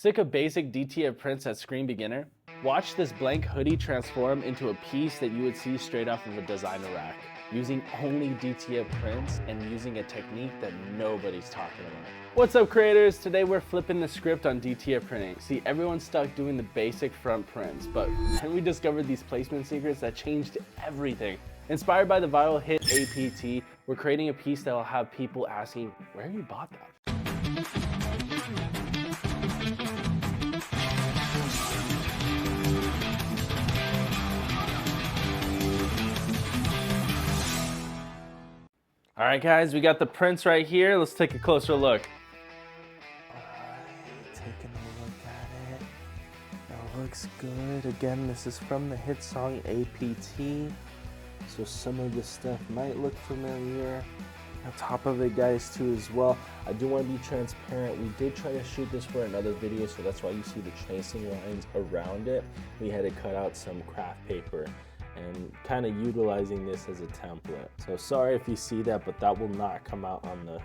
Sick of basic DTF prints at Screen Beginner? Watch this blank hoodie transform into a piece that you would see straight off of a designer rack, using only DTF prints and using a technique that nobody's talking about. What's up, creators? Today we're flipping the script on DTF printing. See, everyone's stuck doing the basic front prints, but then we discovered these placement secrets that changed everything. Inspired by the viral hit APT, we're creating a piece that will have people asking, where you bought that? All right, guys, we got the prints right here. Let's take a closer look. All right, taking a look at it. That looks good. Again, this is from the hit song APT. So some of this stuff might look familiar. On top of it, guys, too, as well, I do want to be transparent. We did try to shoot this for another video, so that's why you see the tracing lines around it. We had to cut out some craft paper and kind of utilizing this as a template. So sorry if you see that, but that will not come out on the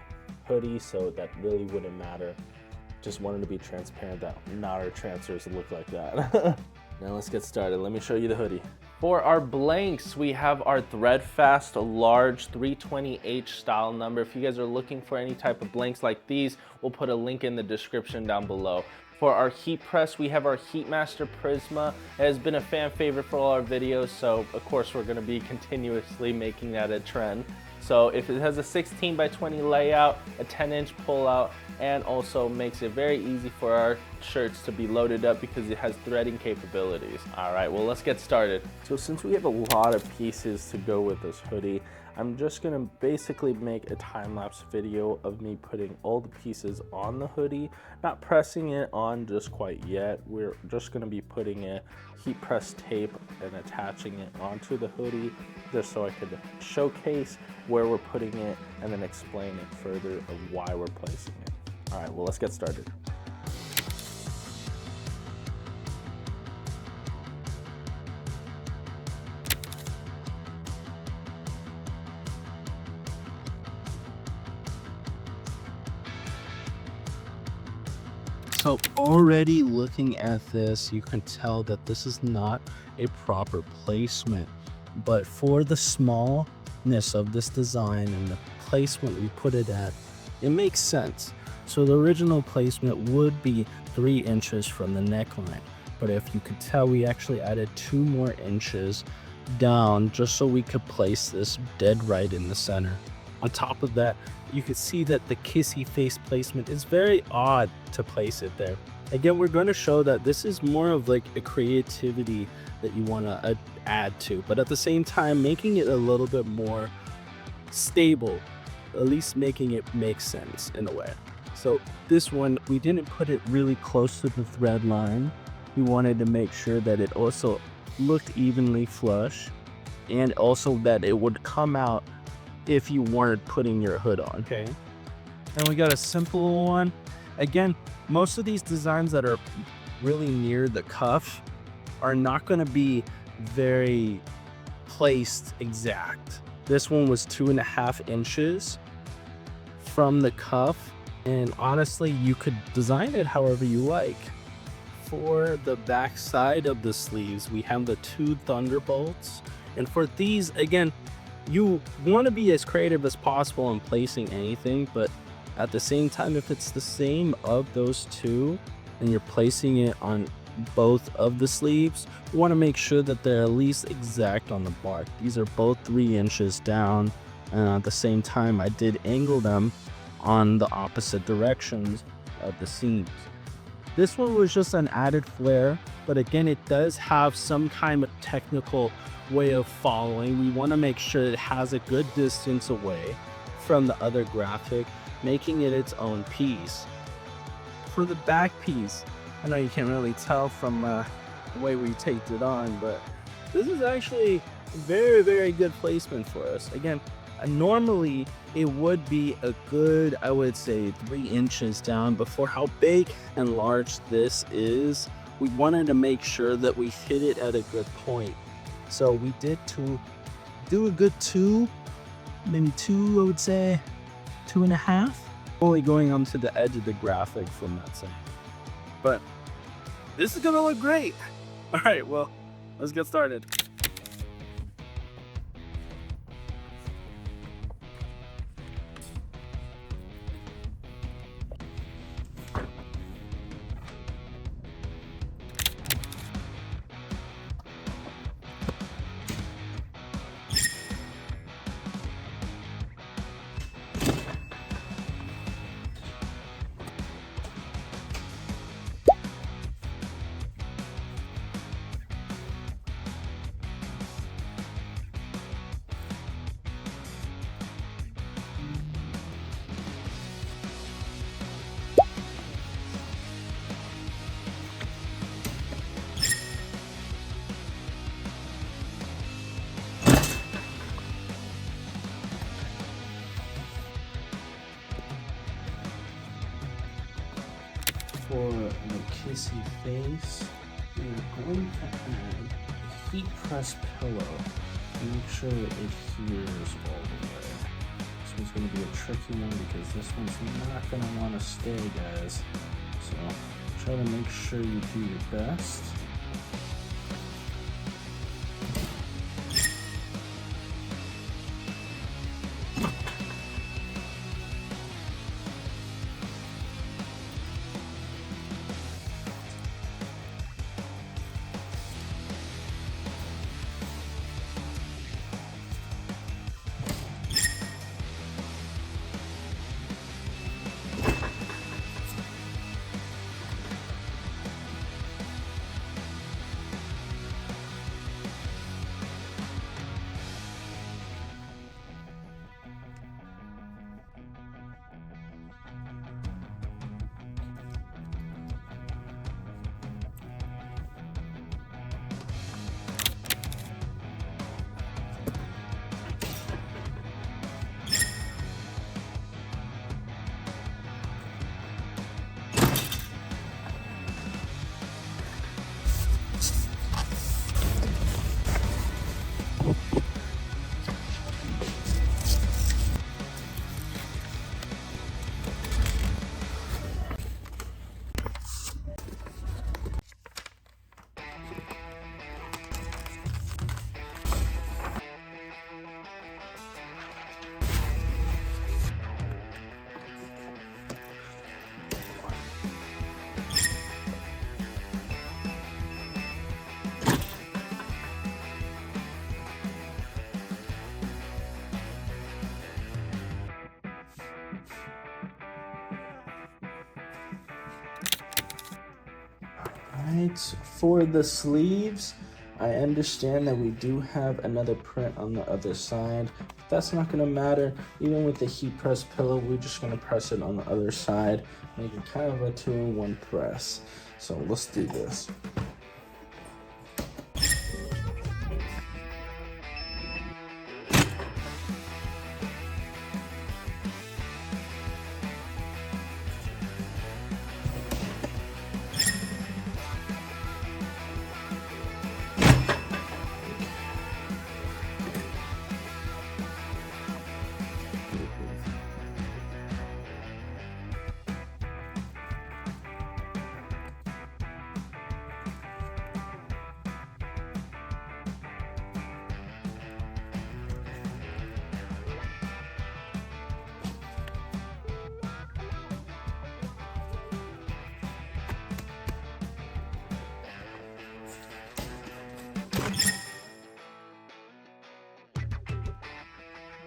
hoodie, so that really wouldn't matter. Just wanted to be transparent that not our transfers look like that. Now let's get started. Let me show you the hoodie. For our blanks, we have our Threadfast large 320H style number. If you guys are looking for any type of blanks like these, we'll put a link in the description down below. For our heat press, we have our Heatmaster Prisma. It has been a fan favorite for all our videos, so of course we're gonna be continuously making that a trend. So if it has a 16 by 20 layout, a 10-inch pullout, and also makes it very easy for our shirts to be loaded up because it has threading capabilities. All right, well, let's get started. So since we have a lot of pieces to go with this hoodie, I'm just gonna basically make a time-lapse video of me putting all the pieces on the hoodie, not pressing it on just quite yet. We're just gonna be putting a heat press tape and attaching it onto the hoodie just so I could showcase where we're putting it and then explain it further of why we're placing it. All right, well, let's get started. So already looking at this, you can tell that this is not a proper placement, but for the smallness of this design and the placement we put it at, it makes sense. So the original placement would be 3 inches from the neckline, but if you could tell, we actually added 2 more inches down just so we could place this dead right in the center. On top of that, you can see that the kissy face placement is very odd to place it there. Again, we're going to show that this is more of like a creativity that you want to add to, but at the same time making it a little bit more stable, at least making it make sense in a way. So this one, we didn't put it really close to the thread line. We wanted to make sure that it also looked evenly flush and also that it would come out if you weren't putting your hood on. Okay. And we got a simple one. Again, most of these designs that are really near the cuff are not going to be very placed exact. This one was 2.5 inches from the cuff. And honestly, you could design it however you like. For the back side of the sleeves, we have the 2 thunderbolts. And for these, again, you want to be as creative as possible in placing anything, but at the same time, if it's the same of those 2 and you're placing it on both of the sleeves, you want to make sure that they're at least exact on the bark. These are both 3 inches down, and at the same time, I did angle them on the opposite directions of the seams. This one was just an added flair, but again, it does have some kind of technical way of following. We want to make sure it has a good distance away from the other graphic, making it its own piece. For the back piece, I know you can't really tell from the way we taped it on, but this is actually very, very good placement for us. Again, normally it would be a good, I would say, 3 inches down, but for how big and large this is, we wanted to make sure that we hit it at a good point. So we did do a good 2, maybe 2, I would say 2.5. Only going onto the edge of the graphic from that side. but this is gonna look great. All right, well, let's get started. For the kissy face, we're going to add a heat press pillow. Make sure it adheres all the way. This one's going to be a tricky one because this one's not going to want to stay, guys. So try to make sure you do your best. Alright, for the sleeves, I understand that we do have another print on the other side. But that's not going to matter. Even with the heat press pillow, we're just going to press it on the other side, making kind of a 2-in-1 press. So let's do this.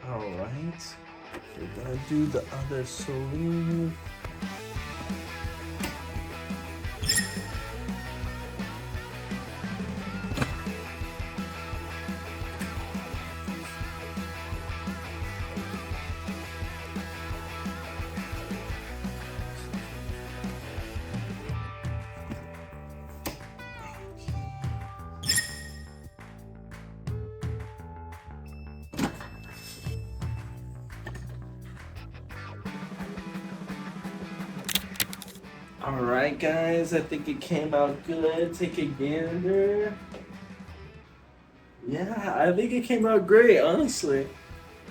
Alright, we're gonna do the other sleeve. Alright guys, I think it came out good. Take a gander. Yeah, I think it came out great, honestly.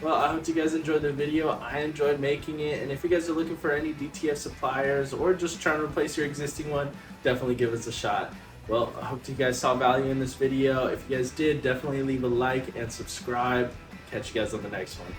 Well, I hope you guys enjoyed the video. I enjoyed making it, and if you guys are looking for any DTF suppliers or just trying to replace your existing one, definitely give us a shot. Well, I hope you guys saw value in this video. If you guys did, definitely leave a like and subscribe. Catch you guys on the next one.